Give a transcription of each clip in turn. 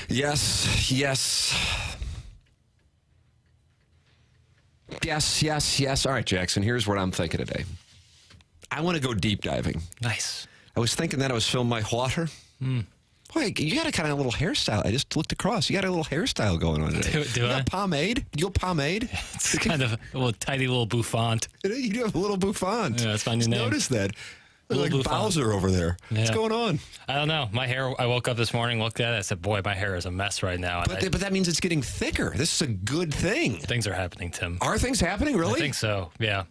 Yes, yes. Yes, yes, yes. All right, Jackson, here's what I'm thinking today. I want to go deep diving. Nice. I was thinking that I was filling my water. Boy, you got a kind of little hairstyle. I just looked across. You got a little hairstyle going on today. Do you I? got pomade? You go pomade? It's kind of a little tiny little bouffant. You do have a little bouffant. Yeah, that's my new Just name. Notice that. Like Bouffant. Bowser over there. Yeah. What's going on? I don't know. My hair, I woke up this morning, looked at it, I said, boy, my hair is a mess right now. And But that means it's getting thicker. This is a good thing. things are happening, Tim. Are things happening, really? I think so, yeah.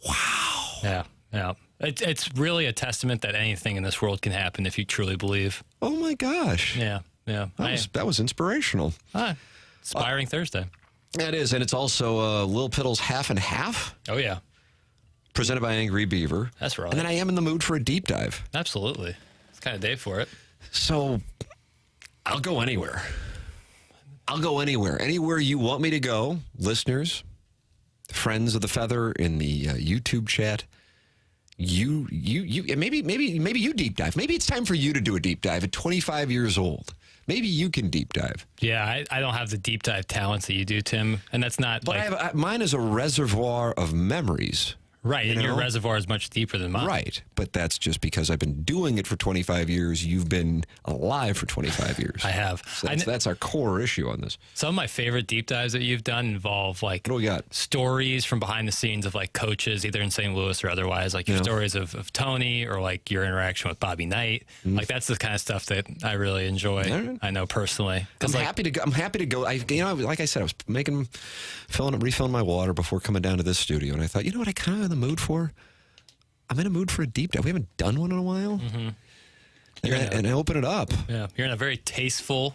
Wow. Yeah. It's really a testament that anything in this world can happen if you truly believe. Oh, my gosh. Yeah. That was inspirational. Inspiring Thursday. It is, and it's also Lil Piddles Half and Half, Oh, yeah. presented by Angry Beaver. That's right. And then I am in the mood for a deep dive. Absolutely. It's kind of day for it. So I'll go anywhere. Anywhere you want me to go, listeners, friends of the Feather in the YouTube chat. You maybe you deep dive. Maybe it's time for you to do a deep dive at 25 years old. Maybe you can deep dive. Yeah, I don't have the deep dive talents that you do, Tim. And that's not But mine is a reservoir of memories. right. And your reservoir is much deeper than mine. Right. But that's just because I've been doing it for 25 years. You've been alive for 25 years. I have. So that's our core issue on this. Some of my favorite deep dives that you've done involve What do we got? stories from behind the scenes of coaches, either in St. Louis or otherwise, your stories of Tony or your interaction with Bobby Knight. That's the kind of stuff that I really enjoy. Right. I know personally. I'm happy to go. I'm happy to go. Like I said, I was refilling my water before coming down to this studio, and I thought, you know what, I kind of in the mood for. I'm in a mood for a deep dive. We haven't done one in a while, and I open it up. Yeah, you're in a very tasteful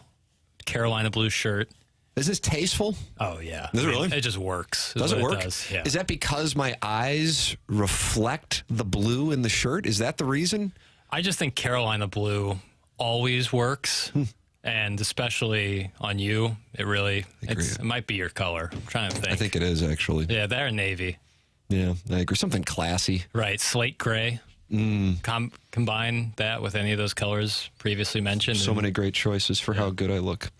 Carolina blue shirt. Is this tasteful? Oh yeah, Does it really? It just works. Does it work? Does. Yeah. Is that because my eyes reflect the blue in the shirt? Is that the reason? I just think Carolina blue always works. And especially on you, it might be your color. I'm trying to think. I think it is, actually. Yeah, they're navy. Yeah, I agree. Something classy. Right, slate gray. Combine that with any of those colors previously mentioned. So many great choices for how good I look.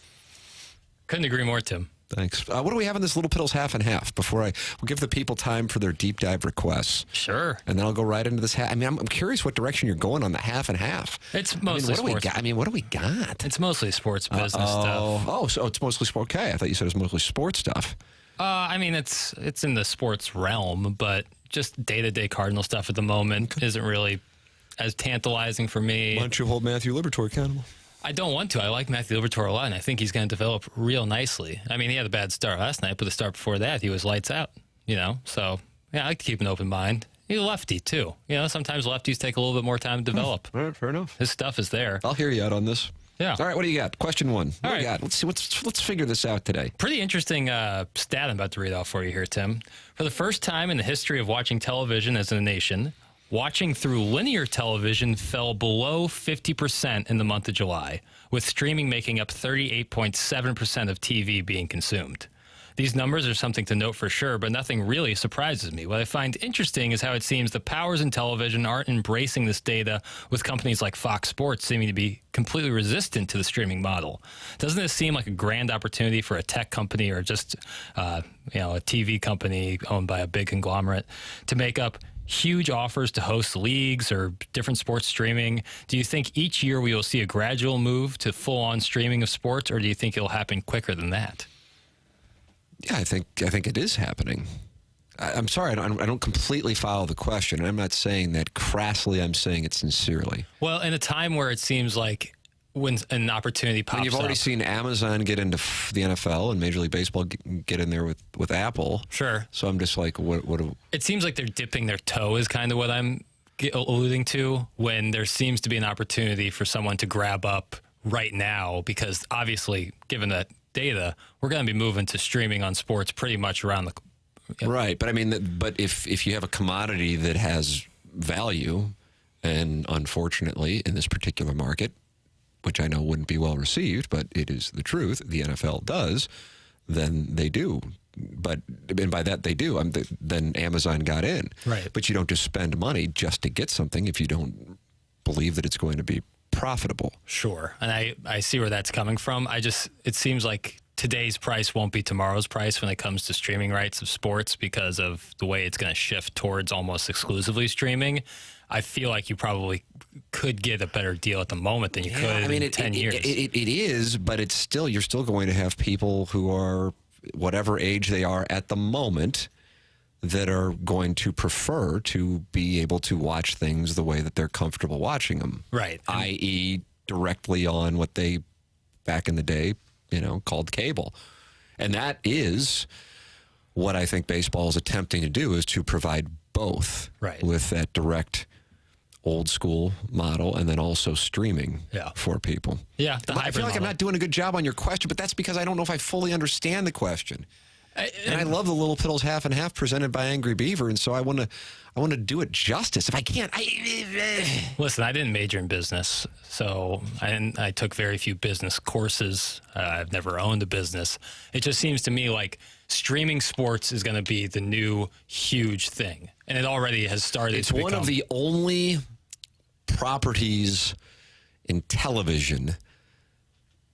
Couldn't agree more, Tim. Thanks. What do we have in this Little Piddles Half and Half before we'll give the people time for their deep dive requests? Sure. And then I'll go right into this. I'm curious what direction you're going on the half and half. It's mostly sports. What do we got? It's mostly sports business stuff. Oh, so it's mostly sport. Okay, I thought you said it was mostly sports stuff. It's in the sports realm, but just day-to-day Cardinal stuff at the moment isn't really as tantalizing for me. Why don't you hold Matthew Liberatore accountable? I don't want to. I like Matthew Liberatore a lot, and I think he's going to develop real nicely. He had a bad start last night, but the start before that, he was lights out, So, yeah, I like to keep an open mind. He's a lefty, too. Sometimes lefties take a little bit more time to develop. All right, fair enough. His stuff is there. I'll hear you out on this. Yeah. All right, what do you got? Question one. What All do you right. got? Let's see. Let's figure this out today. Pretty interesting stat I'm about to read off for you here, Tim. For the first time in the history of watching television as a nation, watching through linear television fell below 50% in the month of July, with streaming making up 38.7% of TV being consumed. These numbers are something to note for sure, but nothing really surprises me. What I find interesting is how it seems the powers in television aren't embracing this data, with companies like Fox Sports seeming to be completely resistant to the streaming model. Doesn't this seem like a grand opportunity for a tech company or just a TV company owned by a big conglomerate to make up huge offers to host leagues or different sports streaming? Do you think each year we will see a gradual move to full-on streaming of sports, or do you think it'll happen quicker than that? Yeah, I think it is happening. I'm sorry, I don't completely follow the question. I'm not saying that crassly. I'm saying it sincerely. Well, in a time where it seems like when an opportunity pops up. You've already seen Amazon get into the NFL and Major League Baseball get in there with Apple. Sure. So I'm just like, what it seems like they're dipping their toe is kind of what I'm alluding to, when there seems to be an opportunity for someone to grab up right now, because obviously, given that data, we're going to be moving to streaming on sports pretty much around the... Right, but but if you have a commodity that has value, and unfortunately in this particular market, which I know wouldn't be well received, but it is the truth, the NFL does, then they do. And by that they do. Then Amazon got in. Right. But you don't just spend money just to get something if you don't believe that it's going to be profitable. Sure. And I see where that's coming from. It seems like today's price won't be tomorrow's price when it comes to streaming rights of sports because of the way it's going to shift towards almost exclusively streaming. I feel like you probably could get a better deal at the moment than you could in 10 years. It is, but you're still going to have people who are whatever age they are at the moment that are going to prefer to be able to watch things the way that they're comfortable watching them. Right. I.e. directly on what they, back in the day, called cable. And that is what I think baseball is attempting to do, is to provide both with that direct old school model and then also streaming for people. Yeah. I feel like I'm not doing a good job on your question, but that's because I don't know if I fully understand the question. And I love the Little Piddles Half and Half presented by Angry Beaver, and so I want to do it justice. If I can't, listen. I didn't major in business, so I took very few business courses. I've never owned a business. It just seems to me like streaming sports is going to be the new huge thing, and it already has started. It's one of the only properties in television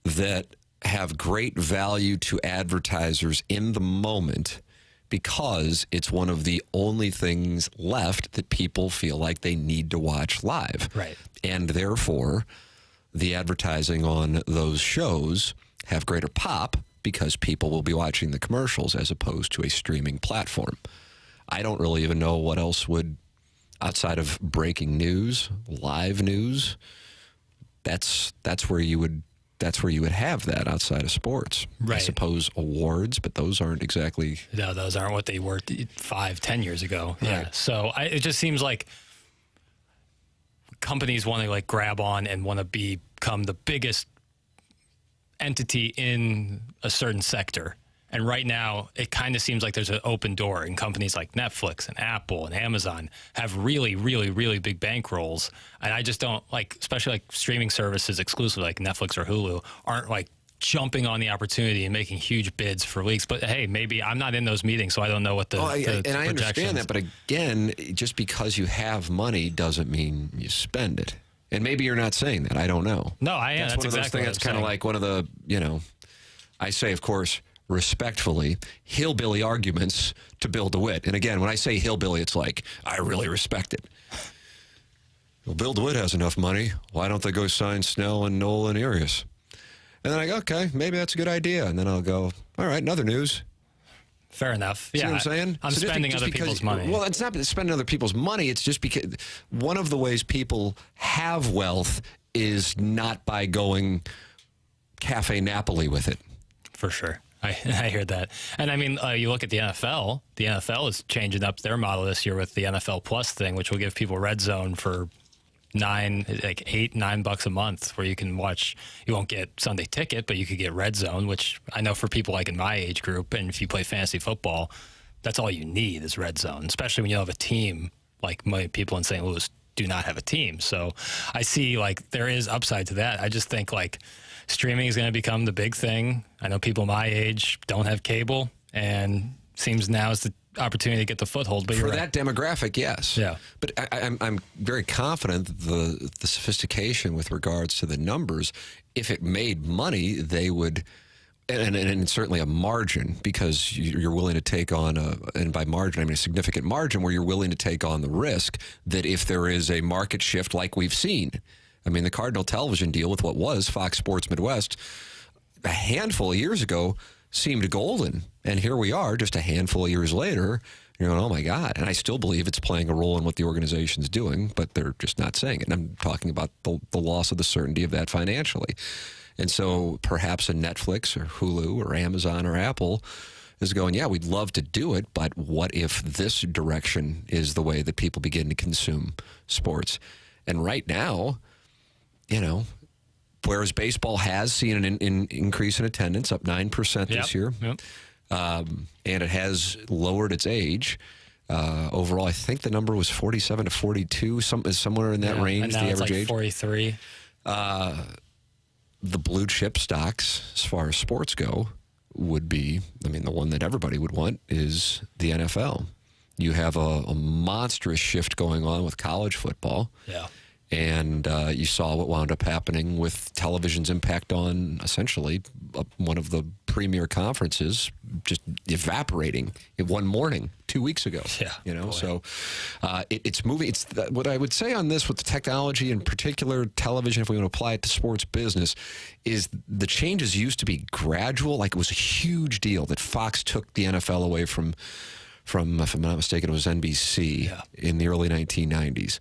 that have great value to advertisers in the moment, because it's one of the only things left that people feel like they need to watch live. Right. And therefore, the advertising on those shows have greater pop because people will be watching the commercials as opposed to a streaming platform. I don't really even know what else would, outside of breaking news, live news, that's where you would have that outside of sports. Right. I suppose awards, but those aren't exactly... No, those aren't what they were 5-10 years ago. Right. Yeah. So it just seems like companies want to grab on and want to become the biggest entity in a certain sector. And right now, it kind of seems like there's an open door, and companies like Netflix and Apple and Amazon have really, really, really big bankrolls. And I just don't especially streaming services exclusively like Netflix or Hulu aren't jumping on the opportunity and making huge bids for leaks. But hey, maybe I'm not in those meetings, so I don't know what the and I understand that, but again, just because you have money doesn't mean you spend it. And maybe you're not saying that. I don't know. No, I am. That's one of those things. That's kind of like one of the, I say, of course, respectfully, hillbilly arguments to Bill DeWitt. And again, when I say hillbilly, it's like, I really respect it. Well, Bill DeWitt has enough money. Why don't they go sign Snell and Noel and Arias? And then I go, okay, maybe that's a good idea. And then I'll go, all right, another news. Fair enough. See what I'm saying? I'm spending other people's money. Well, it's not spending other people's money. It's just because one of the ways people have wealth is not by going Cafe Napoli with it. For sure. I hear that. And I mean, you look at the NFL. The NFL is changing up their model this year with the NFL Plus thing, which will give people Red Zone for $8-9 a month, where you can watch. You won't get Sunday Ticket, but you could get Red Zone, which I know for people in my age group, and if you play fantasy football, that's all you need is Red Zone, especially when you have a team like many people in St. Louis do not have a team. So I see there is upside to that. I just think streaming is going to become the big thing. I know people my age don't have cable, and seems now is the opportunity to get the foothold. But for that demographic, yes. Yeah. But I'm very confident that the sophistication with regards to the numbers, if it made money, they would, and certainly a margin, because you're willing to take on and by margin I mean a significant margin, where you're willing to take on the risk that if there is a market shift like we've seen. I mean, the Cardinal television deal with what was Fox Sports Midwest a handful of years ago seemed golden. And here we are just a handful of years later, you're going, oh my God. And I still believe it's playing a role in what the organization's doing, but they're just not saying it. And I'm talking about the loss of the certainty of that financially. And so perhaps a Netflix or Hulu or Amazon or Apple is going, yeah, we'd love to do it, but what if this direction is the way that people begin to consume sports? And right now, whereas baseball has seen an increase in attendance, up 9% this year, and it has lowered its age. Overall, I think the number was 47 to 42, somewhere in that range, and now the average it's age. 43. The blue chip stocks, as far as sports go, would be, the one that everybody would want is the NFL. You have a monstrous shift going on with college football. Yeah. And you saw what wound up happening with television's impact on essentially one of the premier conferences just evaporating in one morning 2 weeks ago. Yeah, boy. So it's moving. What I would say on this with the technology, in particular television, if we want to apply it to sports business, is the changes used to be gradual. Like it was a huge deal that Fox took the NFL away from if I'm not mistaken, it was NBC in the early 1990s.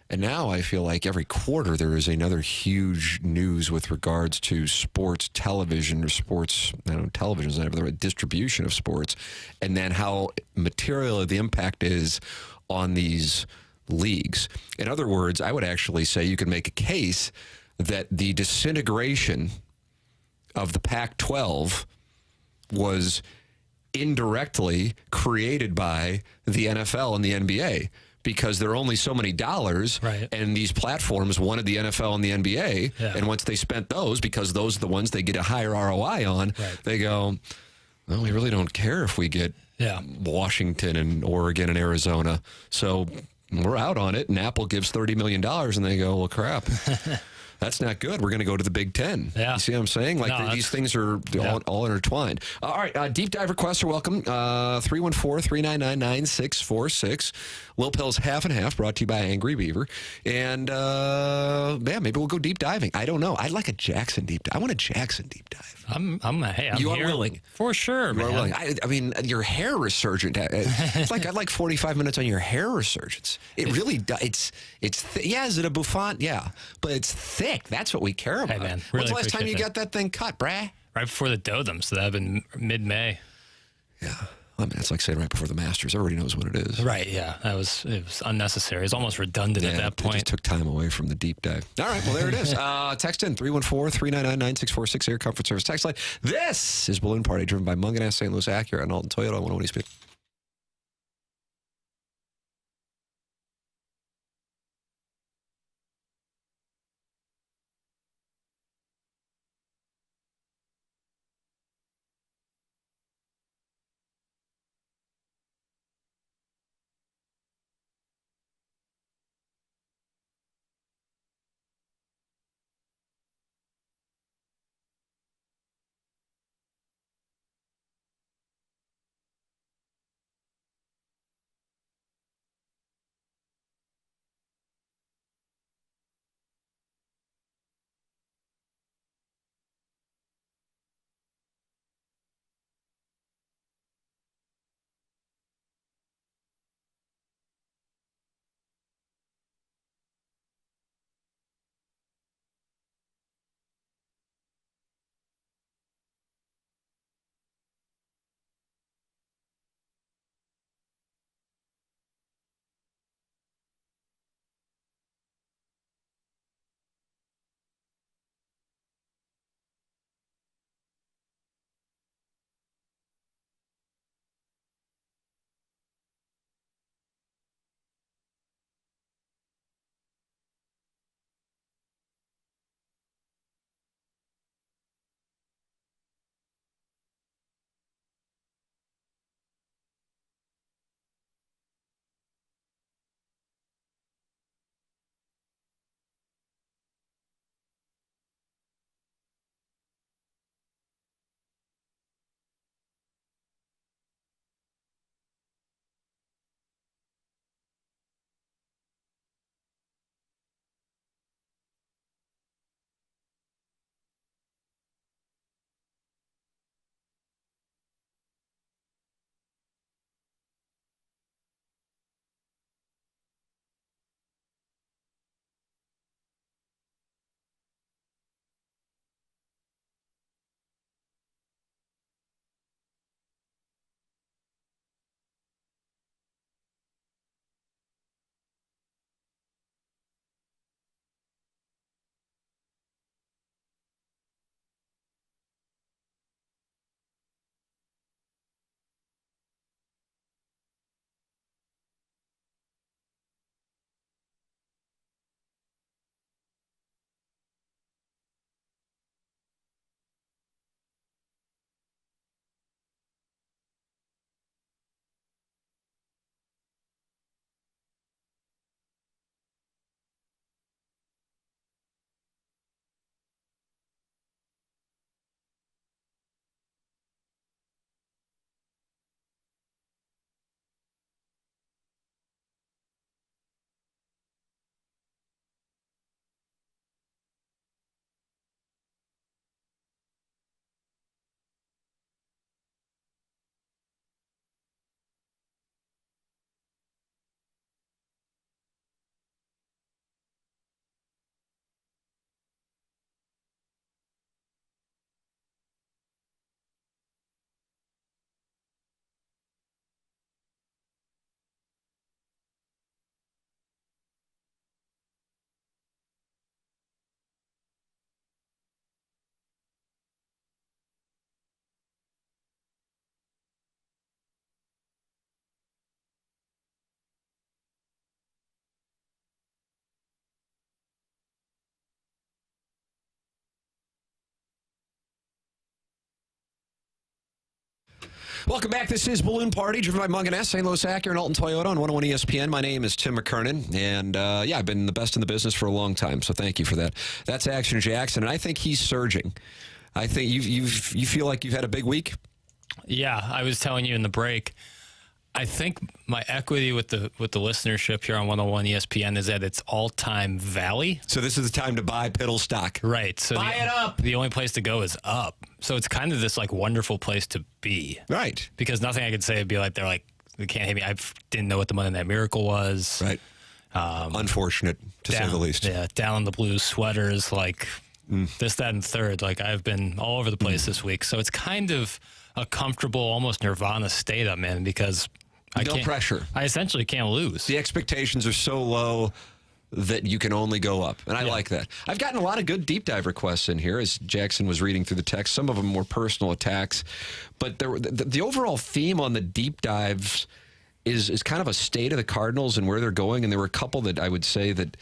And now I feel like every quarter there is another huge news with regards to sports television or sports, television is not the right distribution of sports, and then how material the impact is on these leagues. In other words, I would actually say you could make a case that the disintegration of the Pac-12 was indirectly created by the NFL and the NBA. Because there are only so many dollars, right. And these platforms wanted the NFL and the NBA, and once they spent those, because those are the ones they get a higher ROI on, right. They go, well, we really don't care if we get Washington and Oregon and Arizona, so we're out on it, and Apple gives $30 million, and they go, well, crap. That's not good. We're going to go to the Big Ten. Yeah. You see what I'm saying? Like these things are all intertwined. All right. Deep dive requests are welcome. 314-399-9646. Lil Pill's Half and Half, brought to you by Angry Beaver. And, maybe we'll go deep diving. I don't know. I'd like a Jackson deep dive. I want a Jackson deep dive. I'm you are here willing. For sure, man. You are willing. I mean, your hair resurgent. It's like I'd like 45 minutes on your hair resurgence. It really does. Is it a bouffant? Yeah. But it's thick. That's what we care about. Hey, man. Really When's the last time you appreciate got that thing cut, brah? Right before the Dotham, so that would have been mid-May. Yeah. I mean, it's like saying right before the Masters. Everybody knows what it is. Right, yeah. It was unnecessary. It was almost redundant at that point. It just took time away from the deep dive. All right, well, there it is. Text in 314-399-9646, Air Comfort Service text line. This is Balloon Party, driven by Munganess St. Louis Acura and Alton Toyota on 101 East Bay. Welcome back. This is Balloon Party, driven by Mung & S, St. Louis Acura, and Alton Toyota on 101 ESPN. My name is Tim McKernan, and I've been the best in the business for a long time, so thank you for that. That's Action Jackson, and I think he's surging. I think you feel like you've had a big week? Yeah, I was telling you in the break, I think my equity with the listenership here on 101 ESPN is at its all-time valley. So this is the time to buy Piddles stock. Right. So buy it up. The only place to go is up. So it's kind of this like wonderful place to be. Right. Because nothing I could say would be like, they're like, they can't hit me. I didn't know what the Monday Night Miracle was. Right. Unfortunate, to say the least. Yeah, down in the blue sweaters, like this, that, and third. Like I've been all over the place this week. So it's kind of a comfortable, almost nirvana state I'm in because no pressure. I essentially can't lose. The expectations are so low that you can only go up. And I like that. I've gotten a lot of good deep dive requests in here as Jackson was reading through the text. Some of them more personal attacks. But the overall theme on the deep dives is kind of a state of the Cardinals and where they're going. And there were a couple that I would say that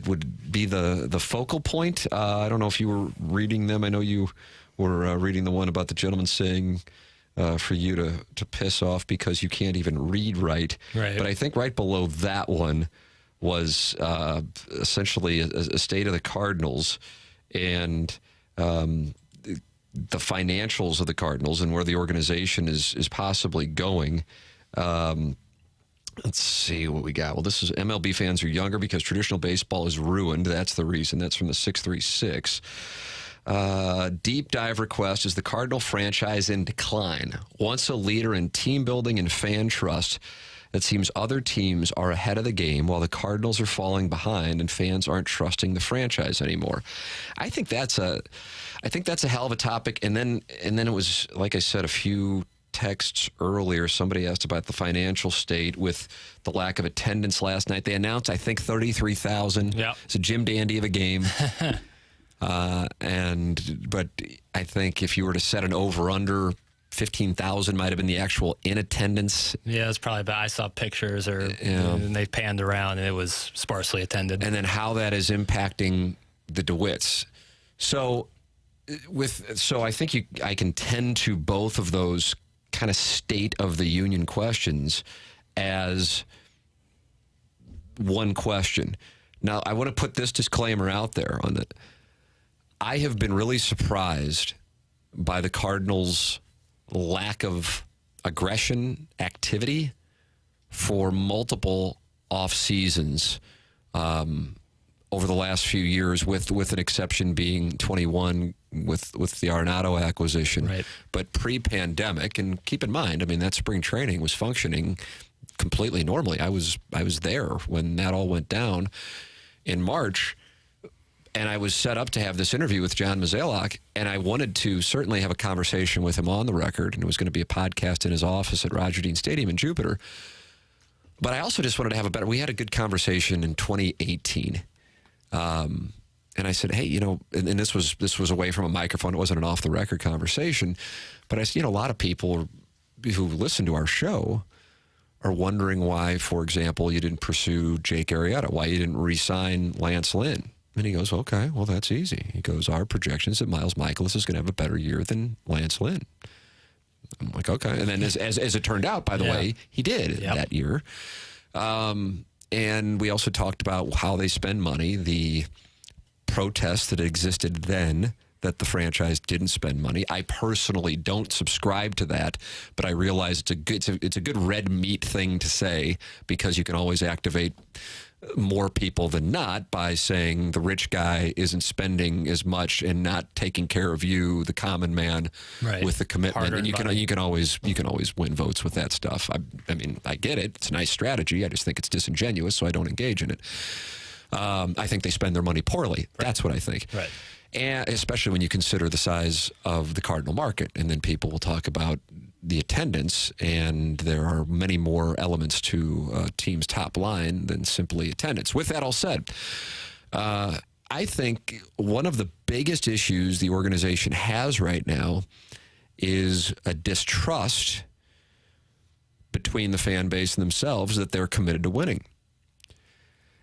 would be the focal point. I don't know if you were reading them. I know you were reading the one about the gentleman saying for you to piss off because you can't even read right. Right. But I think right below that one was essentially a state of the Cardinals and the financials of the Cardinals and where the organization is possibly going. Let's see what we got. Well, this is MLB fans are younger because traditional baseball is ruined. That's the reason. That's from the 636. Deep dive request: is the Cardinal franchise in decline? Once a leader in team building and fan trust, it seems other teams are ahead of the game while the Cardinals are falling behind and fans aren't trusting the franchise anymore. I think that's a hell of a topic. And then it was, like I said, a few texts earlier. Somebody asked about the financial state with the lack of attendance last night. They announced, I think, 33,000. Yeah. It's a Jim Dandy of a game. But I think if you were to set an over-under, 15,000 might have been the actual in attendance. Yeah, it's probably bad. I saw pictures and they panned around and it was sparsely attended. And then how that is impacting the DeWitts. So I think I can tend to both of those kind of state of the union questions as one question. Now, I want to put this disclaimer out there on that. I have been really surprised by the Cardinals' lack of aggression activity for multiple off seasons over the last few years, with an exception being 21 with the Arenado acquisition. Right. But pre-pandemic, and keep in mind, I mean, that spring training was functioning completely normally. I was there when that all went down in March. And I was set up to have this interview with John Mozeliak, and I wanted to certainly have a conversation with him on the record, and it was going to be a podcast in his office at Roger Dean Stadium in Jupiter. But I also just wanted to have we had a good conversation in 2018. And I said, hey, and this was away from a microphone. It wasn't an off-the-record conversation. But I said, a lot of people who listen to our show are wondering why, for example, you didn't pursue Jake Arrieta, why you didn't re-sign Lance Lynn. And he goes, okay, well, that's easy. He goes, our projections that Miles Michaelis is going to have a better year than Lance Lynn. I'm like, okay. And then as it turned out, by the way, he did that year. And we also talked about how they spend money, the protests that existed then that the franchise didn't spend money. I personally don't subscribe to that, but I realize it's a good red meat thing to say because you can always activate more people than not by saying the rich guy isn't spending as much and not taking care of you, the common man, with the commitment. And you can always win votes with that stuff. I mean, I get it. It's a nice strategy. I just think it's disingenuous, so I don't engage in it. I think they spend their money poorly. Right. That's what I think. Right. And especially when you consider the size of the Cardinal market. And then people will talk about the attendance, and there are many more elements to a team's top line than simply attendance. With that all said, I think one of the biggest issues the organization has right now is a distrust between the fan base and themselves that they're committed to winning.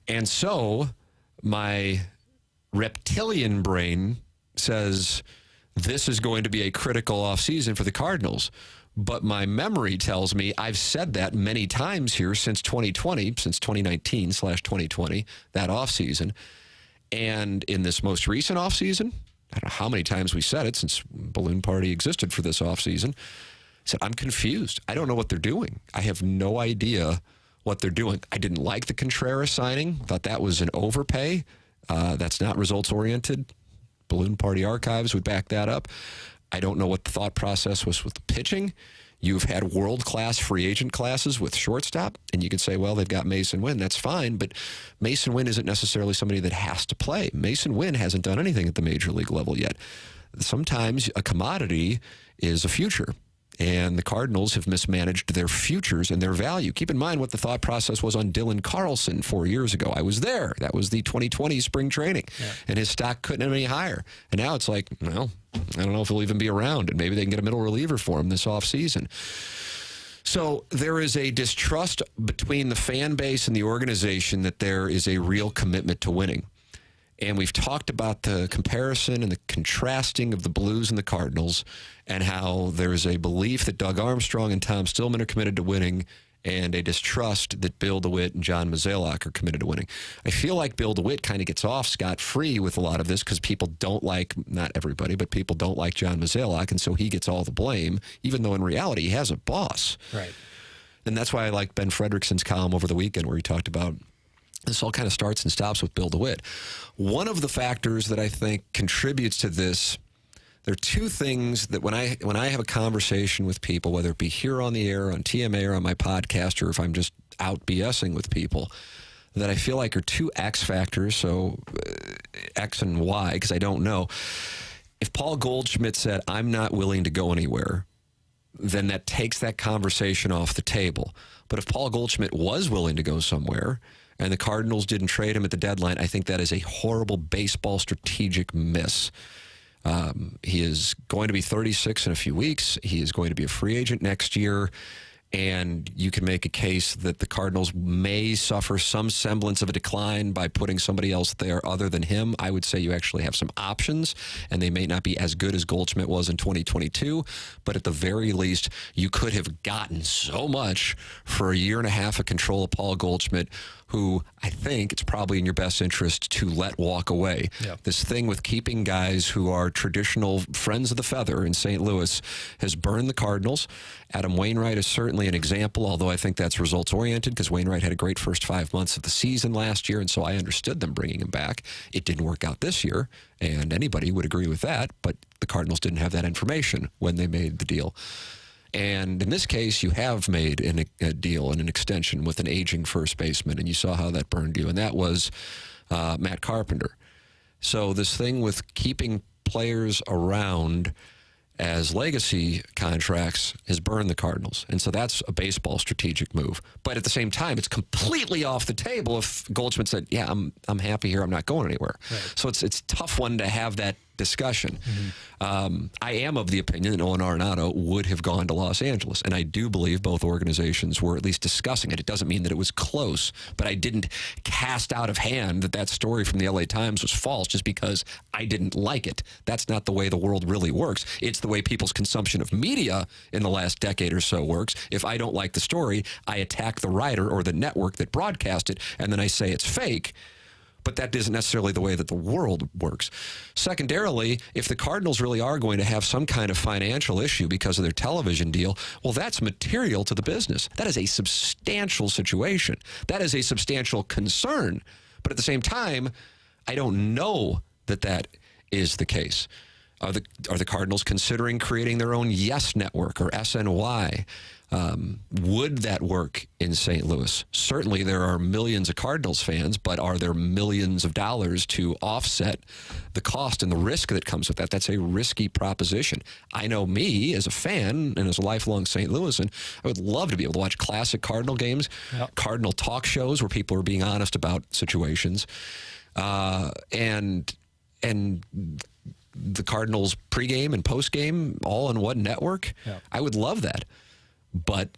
And so my reptilian brain says this is going to be a critical offseason for the Cardinals. But my memory tells me I've said that many times here since 2020, since 2019/2020, that offseason. And in this most recent offseason, I don't know how many times we said it since Balloon Party existed for this offseason, I said, I'm confused. I don't know what they're doing. I have no idea what they're doing. I didn't like the Contreras signing. Thought that was an overpay. That's not results-oriented. Balloon Party archives would back that up. I don't know what the thought process was with the pitching. You've had world-class free agent classes with shortstop, and you can say, well, they've got Mason Wynn. That's fine, but Mason Wynn isn't necessarily somebody that has to play. Mason Wynn hasn't done anything at the major league level yet. Sometimes a commodity is a future, and the Cardinals have mismanaged their futures and their value. Keep in mind what the thought process was on Dylan Carlson 4 years ago. I was there. That was the 2020 spring training, and his stock couldn't have been any higher. And now it's like, well, I don't know if he'll even be around, and maybe they can get a middle reliever for him this offseason. So there is a distrust between the fan base and the organization that there is a real commitment to winning. And we've talked about the comparison and the contrasting of the Blues and the Cardinals and how there is a belief that Doug Armstrong and Tom Stillman are committed to winning and a distrust that Bill DeWitt and John Mozeliak are committed to winning. I feel like Bill DeWitt kind of gets off scot-free with a lot of this because people don't like, not everybody, but people don't like John Mozeliak, and so he gets all the blame, even though in reality he has a boss. Right. And that's why I like Ben Frederickson's column over the weekend where he talked about this all kind of starts and stops with Bill DeWitt. One of the factors that I think contributes to this, there are two things that when I have a conversation with people, whether it be here on the air, on TMA, or on my podcast, or if I'm just out BSing with people, that I feel like are two X factors, so X and Y, because I don't know. If Paul Goldschmidt said, I'm not willing to go anywhere, then that takes that conversation off the table. But if Paul Goldschmidt was willing to go somewhere, and the Cardinals didn't trade him at the deadline, I think that is a horrible baseball strategic miss. He is going to be 36 in a few weeks. He is going to be a free agent next year. And you can make a case that the Cardinals may suffer some semblance of a decline by putting somebody else there other than him. I would say you actually have some options, and they may not be as good as Goldschmidt was in 2022. But at the very least, you could have gotten so much for a year and a half of control of Paul Goldschmidt, who I think it's probably in your best interest to let walk away. Yeah. This thing with keeping guys who are traditional friends of the feather in St. Louis has burned the Cardinals. Adam Wainwright is certainly an example, although I think that's results-oriented because Wainwright had a great first 5 months of the season last year, and so I understood them bringing him back. It didn't work out this year, and anybody would agree with that, but the Cardinals didn't have that information when they made the deal. And in this case, you have made a deal and an extension with an aging first baseman, and you saw how that burned you, and that was Matt Carpenter. So this thing with keeping players around as legacy contracts has burned the Cardinals. And so that's a baseball strategic move. But at the same time, it's completely off the table if Goldschmidt said, yeah, I'm happy here, I'm not going anywhere. Right. So it's a tough one to have that discussion. Mm-hmm. I am of the opinion that Nolan Arenado would have gone to Los Angeles, and I do believe both organizations were at least discussing it. It doesn't mean that it was close, but I didn't cast out of hand that story from the LA Times was false just because I didn't like it. That's not the way the world really works. It's the way people's consumption of media in the last decade or so works. If I don't like the story, I attack the writer or the network that broadcast it, and then I say it's fake. But that isn't necessarily the way that the world works. Secondarily, if the Cardinals really are going to have some kind of financial issue because of their television deal, well, that's material to the business. That is a substantial situation. That is a substantial concern. But at the same time, I don't know that that is the case. Are the Cardinals considering creating their own Yes Network or SNY? Would that work in St. Louis? Certainly there are millions of Cardinals fans, but are there millions of dollars to offset the cost and the risk that comes with that? That's a risky proposition. I know me as a fan and as a lifelong St. Louisan, I would love to be able to watch classic Cardinal games, yep. Cardinal talk shows where people are being honest about situations, and the Cardinals pregame and postgame all on one network. Yep. I would love that. But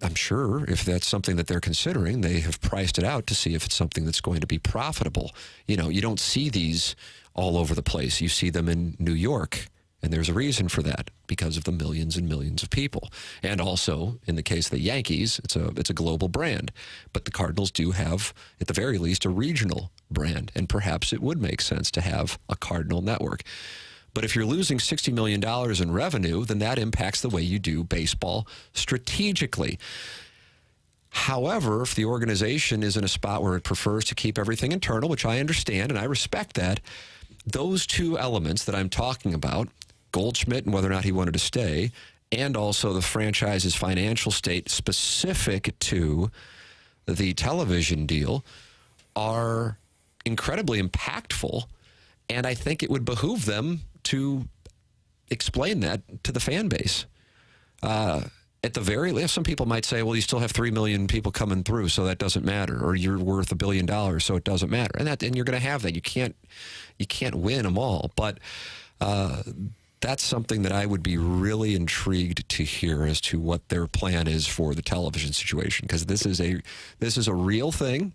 I'm sure if that's something that they're considering, they have priced it out to see if it's something that's going to be profitable. You know, you don't see these all over the place. You see them in New York And there's a reason for that, because of the millions and millions of people. And also, in the case of the Yankees, it's a global brand. But the Cardinals do have, at the very least, a regional brand. And perhaps it would make sense to have a Cardinal network. But if you're losing $60 million in revenue, then that impacts the way you do baseball strategically. However, if the organization is in a spot where it prefers to keep everything internal, which I understand and I respect that, those two elements that I'm talking about, Goldschmidt and whether or not he wanted to stay, and also the franchise's financial state specific to the television deal, are incredibly impactful. And I think it would behoove them to explain that to the fan base. At the very least, some people might say, well, you still have 3 million people coming through, so that doesn't matter. Or you're worth $1 billion, so it doesn't matter. And you're going to have that. You can't win them all. But that's something that I would be really intrigued to hear as to what their plan is for the television situation, because this is a real thing,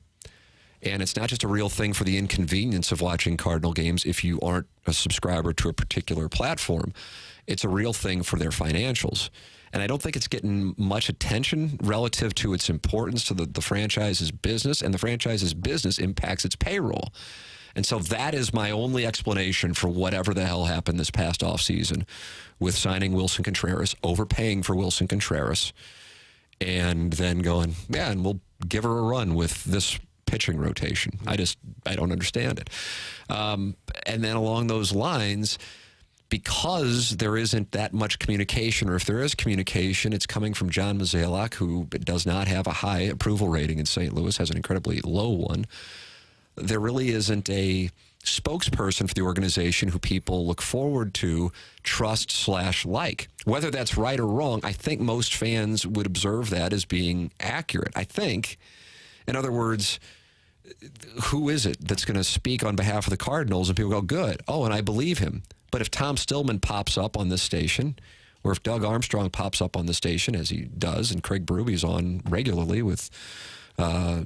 and it's not just a real thing for the inconvenience of watching Cardinal games if you aren't a subscriber to a particular platform. It's a real thing for their financials. And I don't think it's getting much attention relative to its importance to the franchise's business, and the franchise's business impacts its payroll. And so that is my only explanation for whatever the hell happened this past offseason with signing Wilson Contreras, overpaying for Wilson Contreras, and then going, yeah, and we'll give her a run with this pitching rotation. I don't understand it. And then along those lines, because there isn't that much communication, or if there is communication, it's coming from John Mozeliak, who does not have a high approval rating in St. Louis, has an incredibly low one. There really isn't a spokesperson for the organization who people look forward to, trust/like. Whether that's right or wrong, I think most fans would observe that as being accurate. I think, in other words, who is it that's going to speak on behalf of the Cardinals? And people go, good. Oh, and I believe him. But if Tom Stillman pops up on this station, or if Doug Armstrong pops up on the station, as he does, and Craig Berube's on regularly with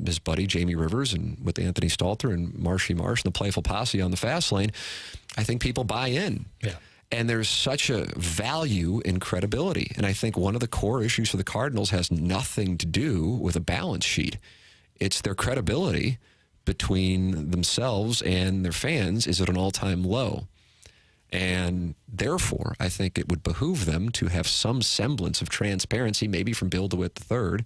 his buddy Jamie Rivers and with Anthony Stalter and Marshy Marsh and the Playful Posse on the fast lane, I think people buy in. Yeah. And there's such a value in credibility. And I think one of the core issues for the Cardinals has nothing to do with a balance sheet. It's their credibility between themselves and their fans is at an all-time low. And therefore, I think it would behoove them to have some semblance of transparency, maybe from Bill DeWitt III,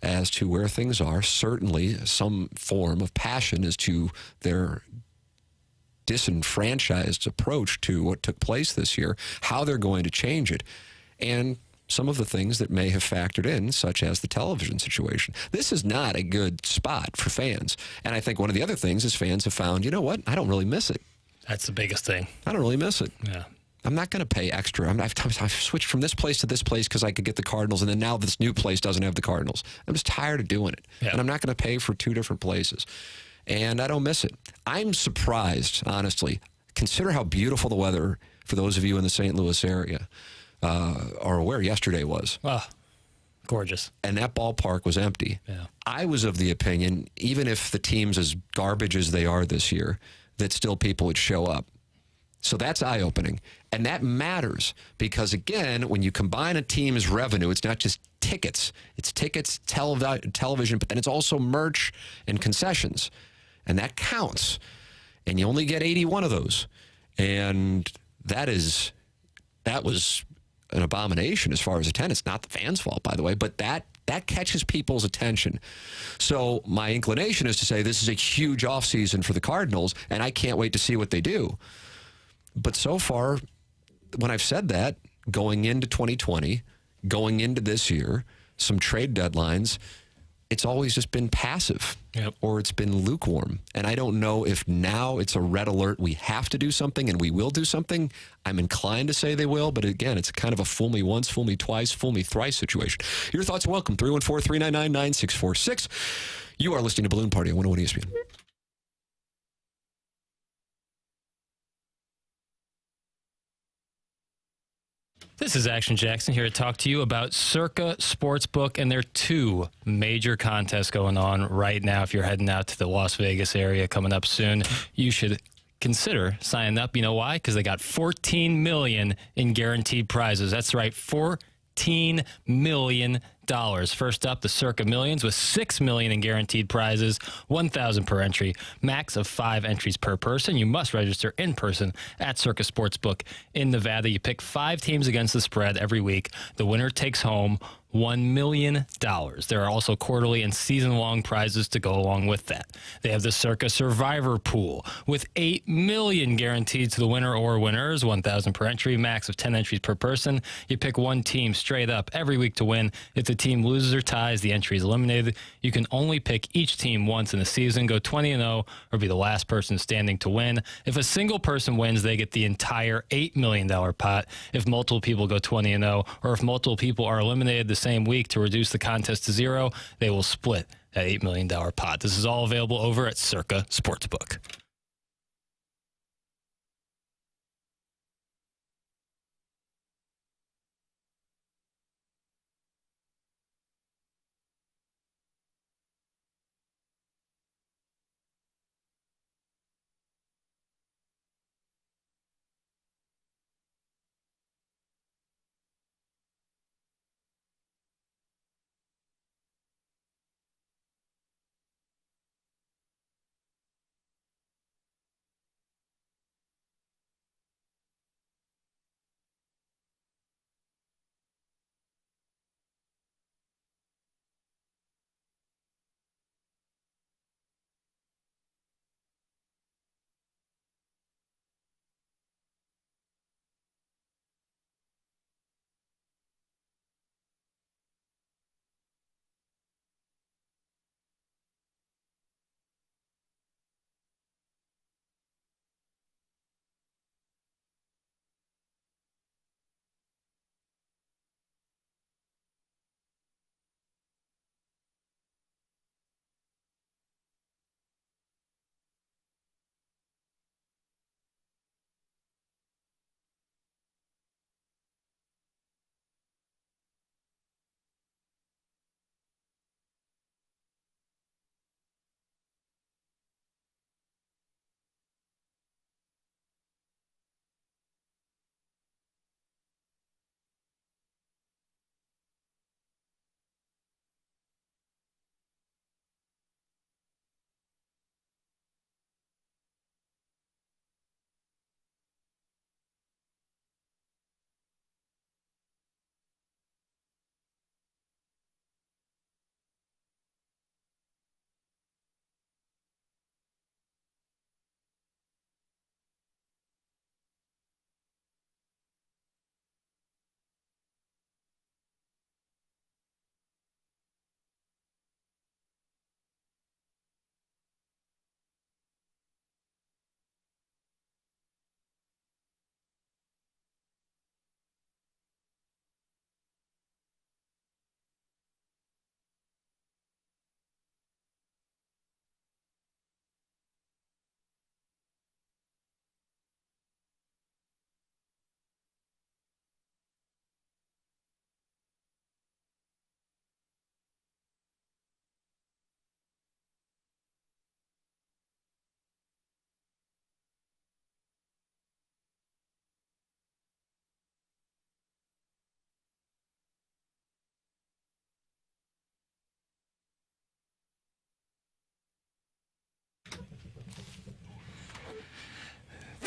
as to where things are. Certainly some form of passion as to their disenfranchised approach to what took place this year, how they're going to change it, and some of the things that may have factored in, such as the television situation. This is not a good spot for fans. And I think one of the other things is fans have found, you know what, I don't really miss it. That's the biggest thing. I don't really miss it. Yeah. I'm not going to pay extra. I've switched from this place to this place because I could get the Cardinals, and then now this new place doesn't have the Cardinals. I'm just tired of doing it. Yeah. And I'm not going to pay for two different places. And I don't miss it. I'm surprised, honestly. Consider how beautiful the weather, for those of you in the St. Louis area, are aware yesterday was. Oh, gorgeous. And that ballpark was empty. Yeah. I was of the opinion, even if the team's as garbage as they are this year, that still people would show up. So that's eye-opening. And that matters because, again, when you combine a team's revenue, it's not just tickets. It's tickets, television, but then it's also merch and concessions. And that counts. And you only get 81 of those. And that was an abomination as far as attendance. Not the fans' fault, by the way, but that catches people's attention. So my inclination is to say this is a huge offseason for the Cardinals, and I can't wait to see what they do. But so far, when I've said that, going into 2020, going into this year, some trade deadlines, it's always just been passive. Yep. Or it's been lukewarm. And I don't know if now it's a red alert. We have to do something, and we will do something. I'm inclined to say they will, but again, it's kind of a fool me once, fool me twice, fool me thrice situation. Your thoughts are welcome. 314-399-9646. You are listening to Balloon Party on 101 ESPN. This is Action Jackson here to talk to you about Circa Sportsbook, and there are two major contests going on right now. If you're heading out to the Las Vegas area coming up soon, you should consider signing up. You know why? Because they got $14 million in guaranteed prizes. That's right, $14 million. First up, the Circa Millions with $6 million in guaranteed prizes, $1,000 per entry, max of 5 entries per person. You must register in person at Circa Sportsbook in Nevada. You pick 5 teams against the spread every week. The winner takes home $1 million. There are also quarterly and season-long prizes to go along with that. They have the Circa Survivor Pool with $8 million guaranteed to the winner or winners, $1,000 per entry, max of 10 entries per person. You pick one team straight up every week to win. If the team loses or ties, the entry is eliminated. You can only pick each team once in a season, go 20-0, or be the last person standing to win. If a single person wins, they get the entire $8 million pot. If multiple people go 20-0, or if multiple people are eliminated the same week to reduce the contest to 0, they will split that $8 million pot. This is all available over at Circa Sportsbook.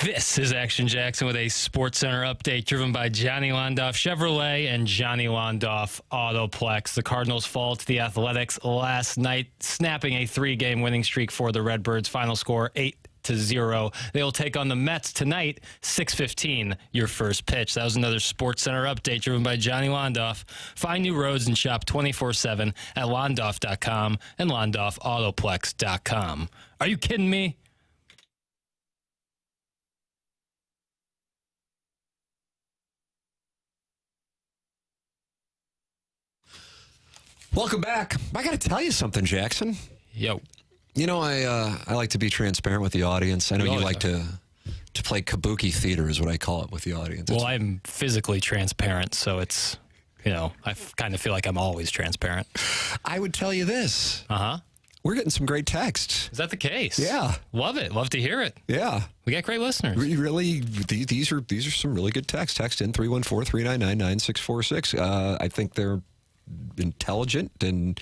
This is Action Jackson with a Sports Center update driven by Johnny Londoff Chevrolet and Johnny Londoff Autoplex. The Cardinals fall to the Athletics last night, snapping a 3-game winning streak for the Redbirds. Final score 8-0. They'll take on the Mets tonight, 6:15, your first pitch. That was another Sports Center update driven by Johnny Londoff. Find new roads and shop 24/7 at londoff.com and londoffautoplex.com. Are you kidding me? Welcome back. I got to tell you something, Jackson. Yo. You know, I like to be transparent with the audience. I know you like to play kabuki theater is what I call it with the audience. Well, I'm physically transparent, so it's, I kind of feel like I'm always transparent. I would tell you this. Uh-huh. We're getting some great texts. Is that the case? Yeah. Love it. Love to hear it. Yeah. We got great listeners. Really, these are some really good texts. Text in 314-399-9646. I think they're intelligent and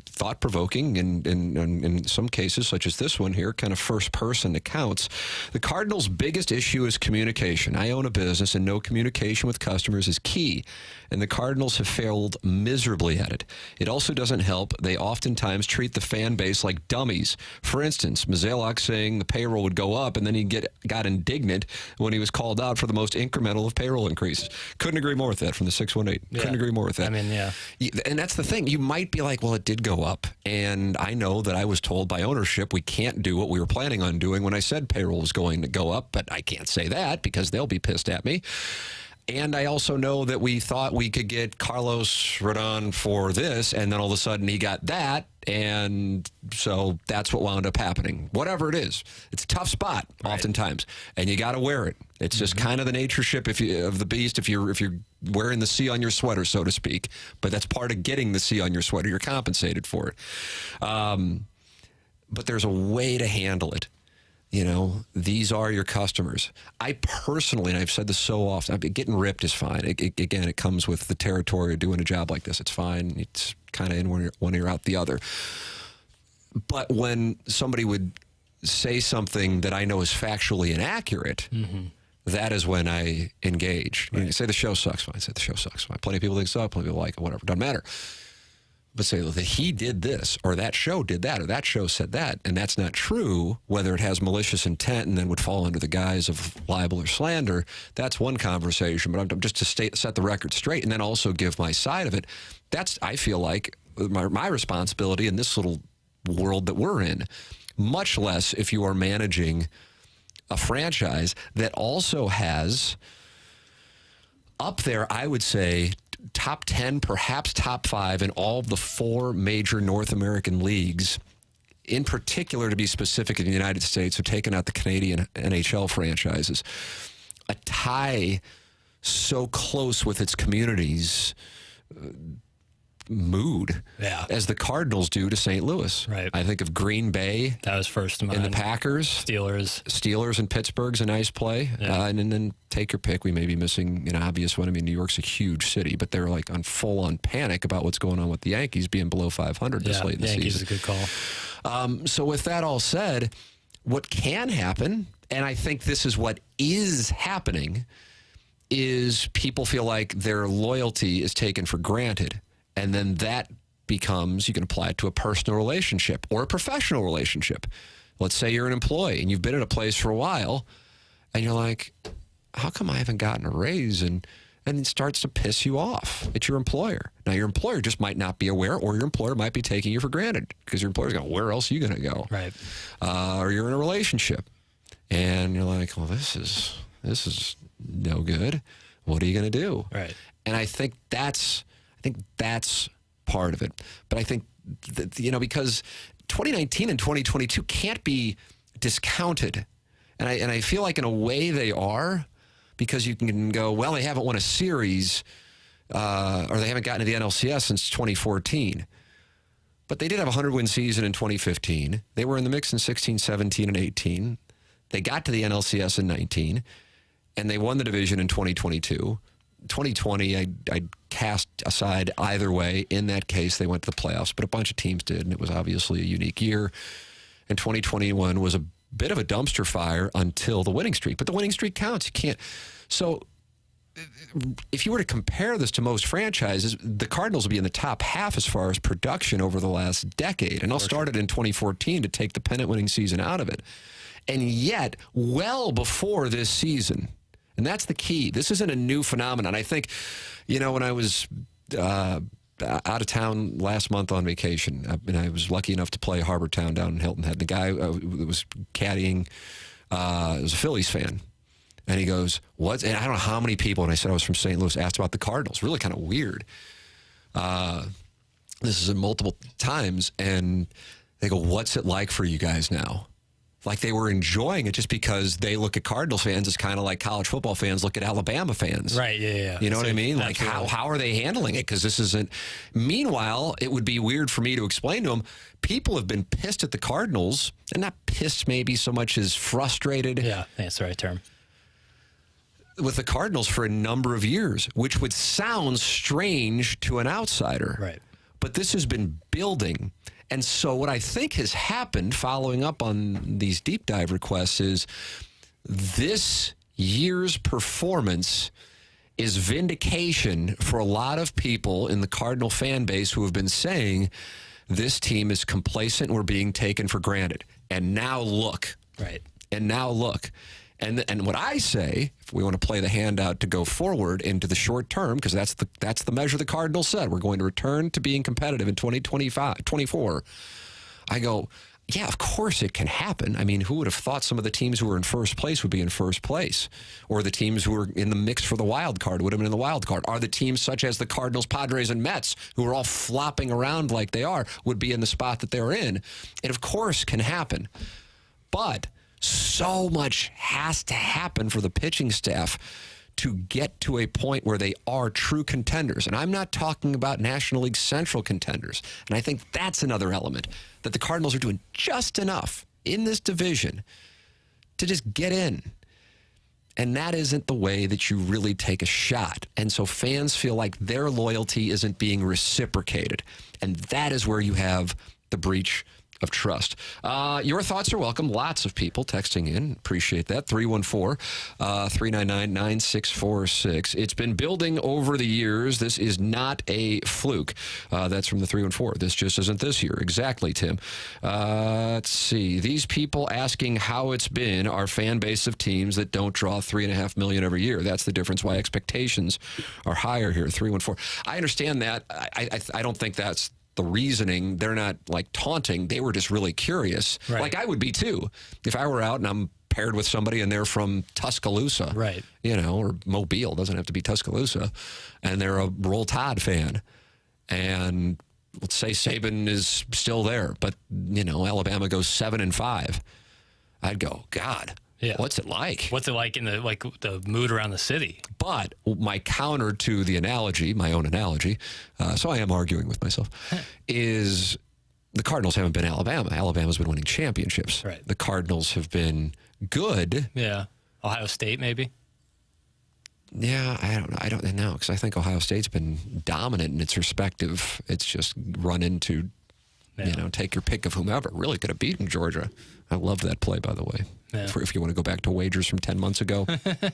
thought-provoking, and in some cases, such as this one here, kind of first-person accounts. The Cardinals' biggest issue is communication. I own a business, and no communication with customers is key, and the Cardinals have failed miserably at it. It also doesn't help. They oftentimes treat the fan base like dummies. For instance, Mozeliak saying the payroll would go up, and then he got indignant when he was called out for the most incremental of payroll increases. Couldn't agree more with that from the 618. Yeah. Couldn't agree more with that. I mean, yeah. And that's the thing. You might be like, well, it did go up. And I know that I was told by ownership we can't do what we were planning on doing when I said payroll was going to go up, but I can't say that because they'll be pissed at me. And I also know that we thought we could get Carlos Rodon for this, and then all of a sudden he got that, and so that's what wound up happening. Whatever it is, it's a tough spot oftentimes, and you got to wear it. It's just kind of the natureship of the beast if you're wearing the C on your sweater, so to speak. But that's part of getting the C on your sweater. You're compensated for it. But there's a way to handle it. You know, these are your customers. I personally, and I've said this so often, getting ripped is fine. Again, it comes with the territory of doing a job like this. It's fine. It's kind of in one ear, out the other. But when somebody would say something that I know is factually inaccurate, that is when I engage. Right. You say the show sucks, fine. Say the show sucks, fine. Plenty of people think so, plenty of people like it, whatever. Doesn't matter. But say that he did this, or that show did that, or that show said that, and that's not true, whether it has malicious intent and then would fall under the guise of libel or slander, that's one conversation. But I'm just to set the record straight and then also give my side of it. That's, I feel like, my responsibility in this little world that we're in, much less if you are managing a franchise that also has up there, I would say, top 10, perhaps top 5 in all of the 4 major North American leagues, in particular, to be specific, in the United States, so taking out the Canadian NHL franchises. A tie so close with its communities mood as the Cardinals do to St. Louis. Right. I think of Green Bay. That was first to mind. And the Packers. Steelers and Pittsburgh's a nice play. Yeah. And then take your pick. We may be missing an obvious one. I mean, New York's a huge city, but they're like on full-on panic about what's going on with the Yankees being below 500 this late in the Yankees season. is a good call. So with that all said, what can happen, and I think this is what is happening, is people feel like their loyalty is taken for granted. And then that becomes, you can apply it to a personal relationship or a professional relationship. Let's say you're an employee and you've been at a place for a while and you're like, how come I haven't gotten a raise? And it starts to piss you off. It's your employer. Now, your employer just might not be aware, or your employer might be taking you for granted because your employer's going, where else are you going to go? Right. Or you're in a relationship and you're like, well, this is no good. What are you going to do? Right. And I think that's part of it. But I think that, because 2019 and 2022 can't be discounted. And I feel like in a way they are, because you can go, well, they haven't won a series or they haven't gotten to the NLCS since 2014. But they did have a 100-win season in 2015. They were in the mix in 16, 17, and 18. They got to the NLCS in 19, and they won the division in 2022. 2020, I'd cast aside either way. In that case, they went to the playoffs, but a bunch of teams did, and it was obviously a unique year. And 2021 was a bit of a dumpster fire until the winning streak. But the winning streak counts. You can't. So if you were to compare this to most franchises, the Cardinals would be in the top half as far as production over the last decade. And I'll start it in 2014 to take the pennant-winning season out of it. And yet, well before this season, and that's the key. This isn't a new phenomenon. I think, when I was out of town last month on vacation, and I was lucky enough to play Harbor Town down in Hilton Head. The guy that was caddying was a Phillies fan. And he goes, what? And I don't know how many people, and I said I was from St. Louis, asked about the Cardinals. Really kind of weird. This is multiple times. And they go, what's it like for you guys now? like they were enjoying it just because they look at Cardinals fans as kind of like college football fans look at Alabama fans. Right, yeah. You know what I mean? Like, absolutely. how are they handling it? Because this isn't... Meanwhile, it would be weird for me to explain to them, people have been pissed at the Cardinals, and not pissed maybe so much as frustrated. Yeah, I think that's the right term. With the Cardinals for a number of years, which would sound strange to an outsider. Right. But this has been building. And so what I think has happened, following up on these deep dive requests, is this year's performance is vindication for a lot of people in the Cardinal fan base who have been saying this team is complacent and we're being taken for granted. And now look. Right. And now look. And what I say, if we want to play the hand out to go forward into the short term, because that's the measure the Cardinals said, we're going to return to being competitive in 2024. I go, yeah, of course it can happen. I mean, who would have thought some of the teams who were in first place would be in first place? Or the teams who were in the mix for the wild card would have been in the wild card? Are the teams such as the Cardinals, Padres, and Mets, who are all flopping around like they are, would be in the spot that they're in? It, of course, can happen. But so much has to happen for the pitching staff to get to a point where they are true contenders. And I'm not talking about National League Central contenders. And I think that's another element, that the Cardinals are doing just enough in this division to just get in. And that isn't the way that you really take a shot. And so fans feel like their loyalty isn't being reciprocated. And that is where you have the breach of trust. Your thoughts are welcome. Lots of people texting in. Appreciate that. 314-399-9646. It's been building over the years. This is not a fluke. That's from the 314. This just isn't this year. Exactly, Tim. Let's see. These people asking how it's been our fan base of teams that don't draw $3.5 million every year. That's the difference why expectations are higher here. 314. I understand that. I don't think that's the reasoning. They're not like taunting. They were just really curious. Right. Like I would be too. If I were out and I'm paired with somebody and they're from Tuscaloosa, right, you know, or Mobile, doesn't have to be Tuscaloosa, and they're a Roll Tide fan, and let's say Saban is still there, but you know, Alabama goes 7-5, I'd go, God, yeah, what's it like? What's it like in the mood around the city? But my counter to the analogy, my own analogy, so I am arguing with myself, is the Cardinals haven't been Alabama. Alabama's been winning championships. Right. The Cardinals have been good. Yeah. Ohio State, maybe? Yeah, I don't know, because I think Ohio State's been dominant in its respective. It's just run into, you know, take your pick of whomever. Really could have beaten Georgia. I loved that play, by the way. Yeah. If you want to go back to wagers from 10 months ago,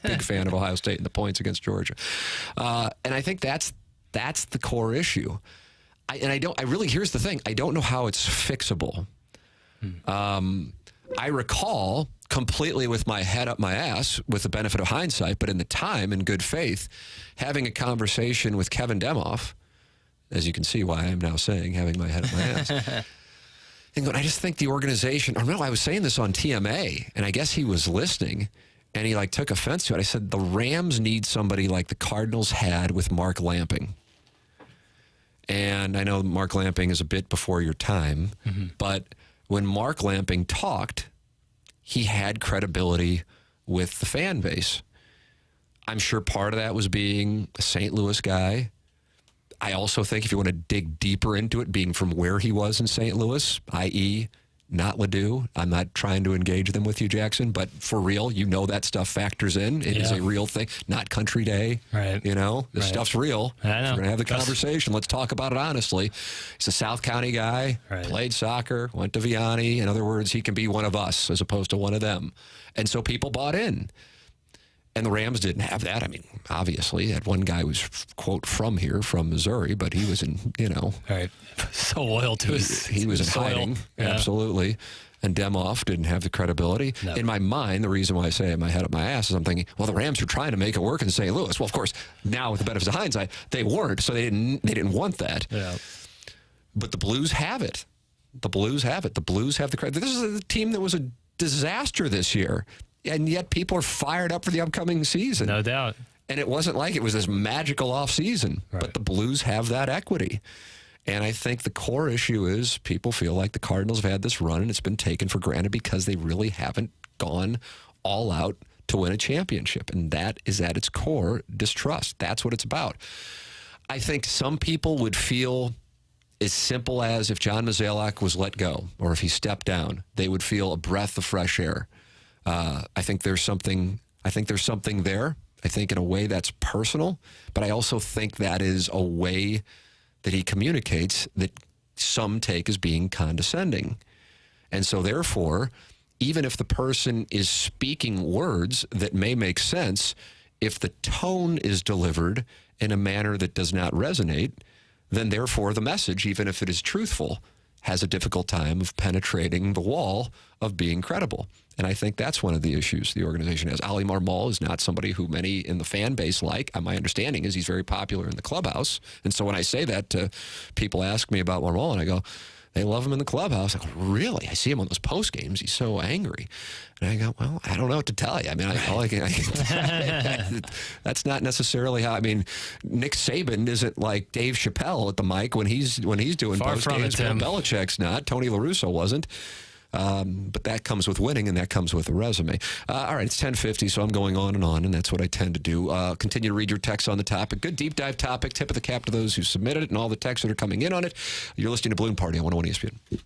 big fan of Ohio State and the points against Georgia. And I think that's the core issue. Here's the thing. I don't know how it's fixable. I recall completely with my head up my ass with the benefit of hindsight, but in the time, in good faith, having a conversation with Kevin Demoff, as you can see why I'm now saying having my head up my ass. And I just think the organization, or no, I was saying this on TMA, and I guess he was listening, and he like took offense to it. I said, the Rams need somebody like the Cardinals had with Mark Lamping. And I know Mark Lamping is a bit before your time, but when Mark Lamping talked, he had credibility with the fan base. I'm sure part of that was being a St. Louis guy. I also think if you want to dig deeper into it, being from where he was in St. Louis, i.e., not Ladue. I'm not trying to engage them with you, Jackson, but for real, you know that stuff factors in. It is a real thing, not Country Day. Right. You know, this stuff's real. I know. We're going to have the conversation. Let's talk about it honestly. He's a South County guy, played soccer, went to Vianney. In other words, he can be one of us as opposed to one of them. And so people bought in. And the Rams didn't have that. I mean, obviously, that one guy was, quote, from here, from Missouri, but he was in, you know. Right. So loyal to his He was in soil. hiding, absolutely. And Demoff didn't have the credibility. No. In my mind, the reason why I say my head up my ass is I'm thinking, well, the Rams are trying to make it work in St. Louis. Well, of course, now with the benefit of hindsight, they weren't, so they didn't want that. Yeah. But the Blues have it. The Blues have it. The Blues have the credit. This is a team that was a disaster this year. And yet people are fired up for the upcoming season. No doubt. And it wasn't like it was this magical offseason. Right. But the Blues have that equity. And I think the core issue is people feel like the Cardinals have had this run and it's been taken for granted because they really haven't gone all out to win a championship. And that is at its core distrust. That's what it's about. I think some people would feel as simple as if John Mozeliak was let go or if he stepped down, they would feel a breath of fresh air. I think there's something there. I think in a way that's personal, but I also think that is a way that he communicates that some take as being condescending. And so therefore, even if the person is speaking words that may make sense, if the tone is delivered in a manner that does not resonate, then therefore the message, even if it is truthful, has a difficult time of penetrating the wall of being credible. And I think that's one of the issues the organization has. Ali Marmol is not somebody who many in the fan base like. My understanding is he's very popular in the clubhouse. And so when I say that, people ask me about Marmol, and I go, they love him in the clubhouse. I go, really? I see him on those post games. He's so angry. And I go, well, I don't know what to tell you. I mean, all I can that's not necessarily how. I mean, Nick Saban isn't like Dave Chappelle at the mic when he's doing Far post from games. it, Tim. Bill Belichick's not. Tony La Russa wasn't. But that comes with winning, and that comes with a resume. All right, it's 10:50, so I'm going on, and that's what I tend to do. Continue to read your texts on the topic. Good deep dive topic. Tip of the cap to those who submitted it and all the texts that are coming in on it. You're listening to Balloon Party on 101 ESPN.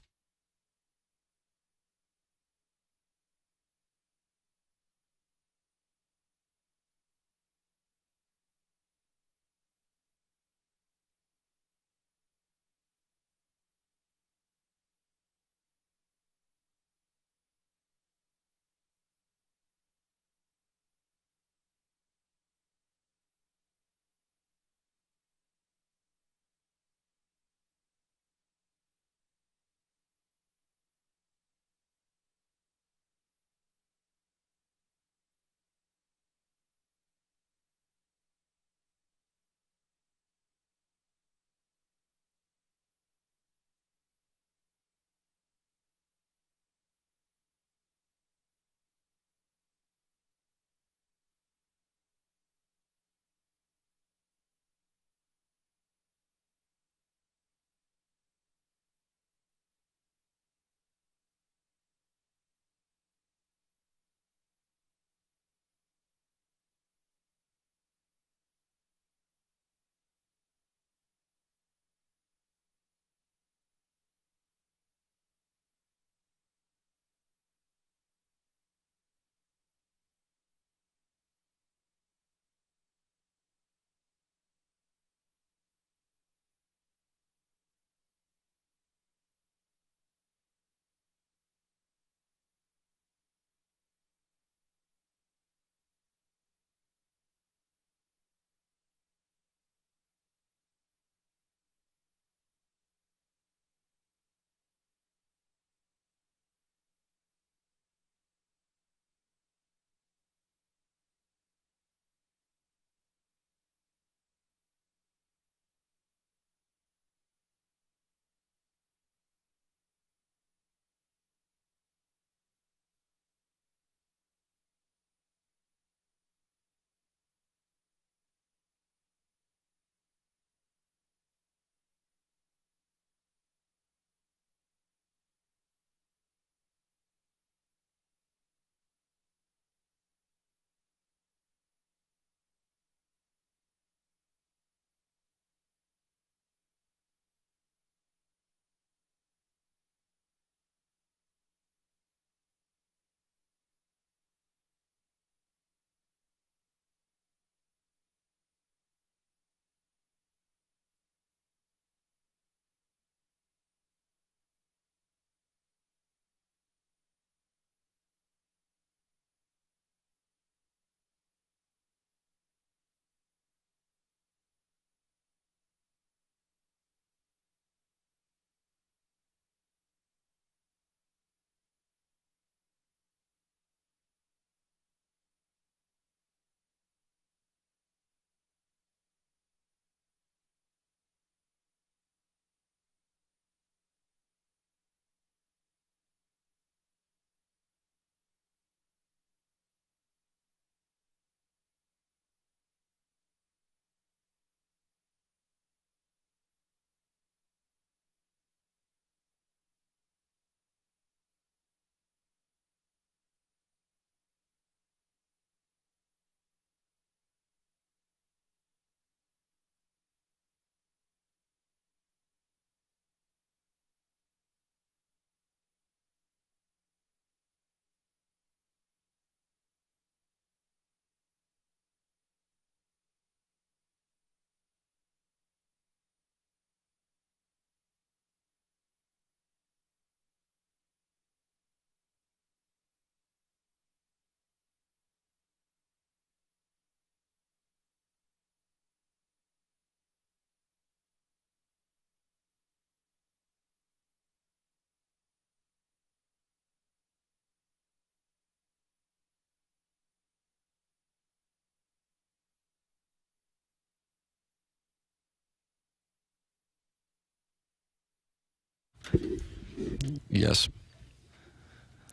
Yes.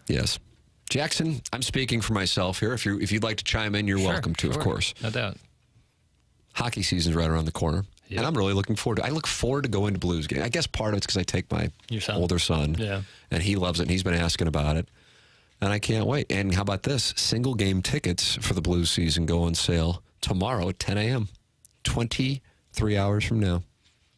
Yes. Jackson, I'm speaking for myself here. If you'd like to chime in, you're welcome to, of course. No doubt. Hockey season's right around the corner. Yep. And I'm really looking forward to it. I look forward to going to Blues games. I guess part of it's because I take my older son. Yeah. And he loves it, and he's been asking about it. And I can't wait. And how about this? Single game tickets for the Blues season go on sale tomorrow at 10 a.m., 23 hours from now.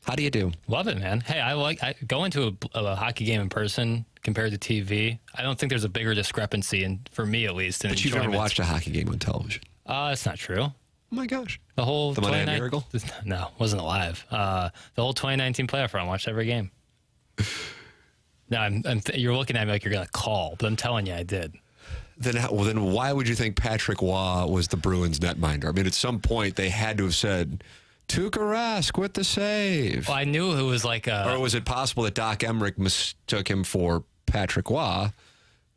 How do you do? Love it, man. Hey, I going to a hockey game in person compared to TV. I don't think there's a bigger discrepancy, and for me at least. But you've never watched a hockey game on television? That's not true. Oh my gosh! The whole Monday Night Miracle? No, wasn't alive. The whole 2019 playoff run. Watched every game. No, you're looking at me like you're gonna call, but I'm telling you, I did. Then why would you think Patrick Waugh was the Bruins netminder? I mean, at some point they had to have said, Tuukka Rask with the save. Well, I knew it was like Or was it possible that Doc Emmerich mistook him for Patrick Waugh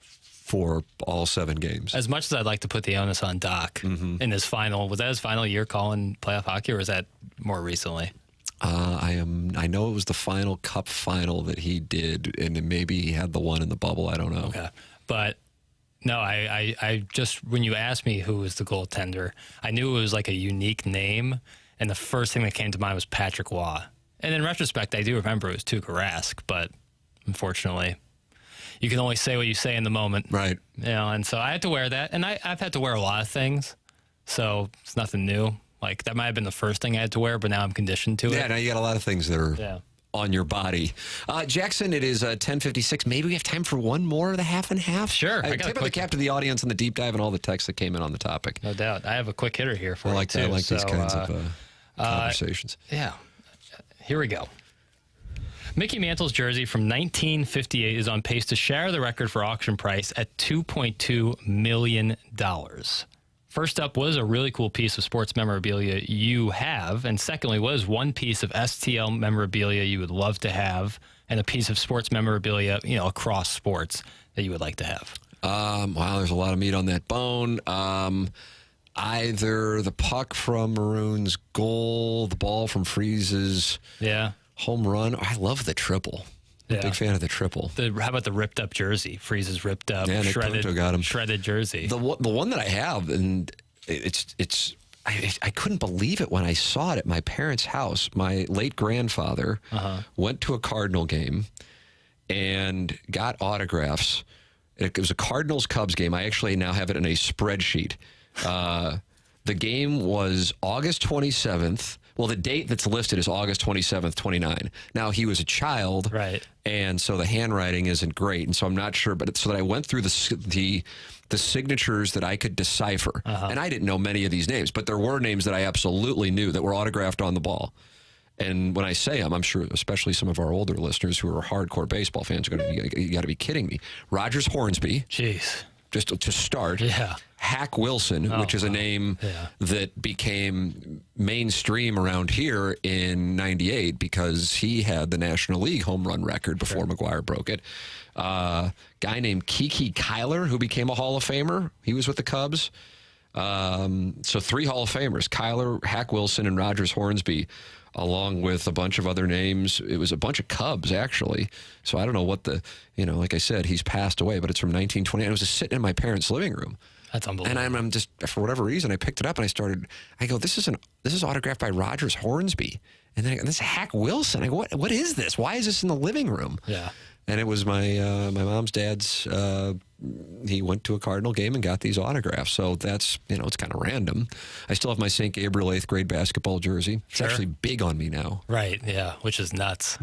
for all 7 games? As much as I'd like to put the onus on Doc in his final, was that his final year calling playoff hockey, or was that more recently? I know it was the final Cup final that he did, and maybe he had the one in the bubble. I don't know. Okay, but no, I just, when you asked me who was the goaltender, I knew it was like a unique name, and the first thing that came to mind was Patrick Waugh. And in retrospect, I do remember it was Tuukka Rask, but unfortunately, you can only say what you say in the moment, right? You know, and so I had to wear that, and I've had to wear a lot of things, so it's nothing new. Like, that might have been the first thing I had to wear, but now I'm conditioned to it. Yeah, now you got a lot of things that are on your body. Jackson, it is 10:56. Maybe we have time for one more of the half and half? Sure. I got the cap to the audience on the deep dive and all the texts that came in on the topic. No doubt. I have a quick hitter here for you, too. I like these kinds of conversations. Yeah. Here we go. Mickey Mantle's jersey from 1958 is on pace to share the record for auction price at $2.2 million. First up was a really cool piece of sports memorabilia you have, and secondly was one piece of STL memorabilia you would love to have, and a piece of sports memorabilia, you know, across sports that you would like to have. Wow, there's a lot of meat on that bone. Either the puck from Maroon's goal, the ball from Freeze's home run. I love the triple. I'm a big fan of the triple. How about the ripped up jersey? Freeze's ripped up, shredded jersey. The one that I have, and I couldn't believe it when I saw it at my parents' house. My late grandfather went to a Cardinal game and got autographs. It was a Cardinals-Cubs game. I actually now have it in a spreadsheet. The game was August 27th. Well, the date that's listed is August 27th, 29. Now, he was a child, right? And so the handwriting isn't great, and so I'm not sure. But so that I went through the signatures that I could decipher, and I didn't know many of these names, but there were names that I absolutely knew that were autographed on the ball. And when I say them, I'm sure, especially some of our older listeners who are hardcore baseball fans, are going to you got to be kidding me. Rogers Hornsby, jeez, just to start, Hack Wilson, which is a name that became mainstream around here in '98 because he had the National League home run record before McGuire broke it. Guy named Kiki Kyler, who became a Hall of Famer. He was with the Cubs. So 3 Hall of Famers, Kyler, Hack Wilson, and Rogers Hornsby, along with a bunch of other names. It was a bunch of Cubs, actually. So I don't know what like I said, he's passed away, but it's from 1920. And it was just sitting in my parents' living room. That's unbelievable. And I'm just, for whatever reason, I picked it up and I go, this is autographed by Rogers Hornsby. And then this is Hack Wilson. I go, what is this? Why is this in the living room? Yeah. And it was my mom's dad's, he went to a Cardinal game and got these autographs. So that's, it's kind of random. I still have my St. Gabriel 8th grade basketball jersey. It's actually big on me now. Right, yeah, which is nuts.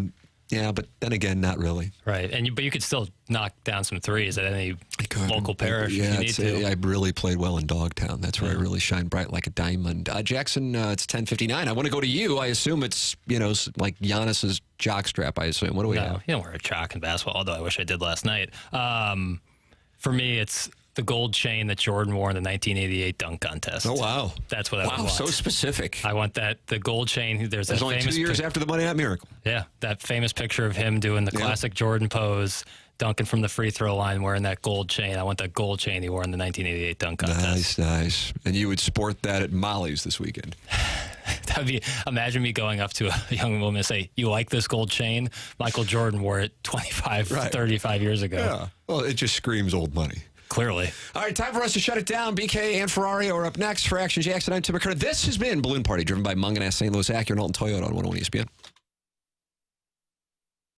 Yeah, but then again, not really. Right, but you could still knock down some threes at any local parish if you need to. I really played well in Dogtown. That's where I really shine bright like a diamond. Jackson, it's 10:59. I want to go to you. I assume it's, like Giannis's jockstrap, I assume. What do we have? You don't wear a jock in basketball, although I wish I did last night. For me, it's the gold chain that Jordan wore in the 1988 dunk contest. Oh, wow. That's what I want. Wow, so specific. I want the gold chain. There's only 2 years after the Monday Night Miracle. Yeah, that famous picture of him doing the classic Jordan pose, dunking from the free throw line wearing that gold chain. I want that gold chain he wore in the 1988 dunk contest. Nice. And you would sport that at Molly's this weekend. That would be, imagine me going up to a young woman and say, you like this gold chain? Michael Jordan wore it 35 years ago. Yeah. Well, it just screams old money. Clearly. All right, time for us to shut it down. BK and Ferrari are up next for Action Jackson. I'm Tim McKernan. This has been Balloon Party, driven by Mungan St. Louis Acura, Alton Toyota on 101 ESPN.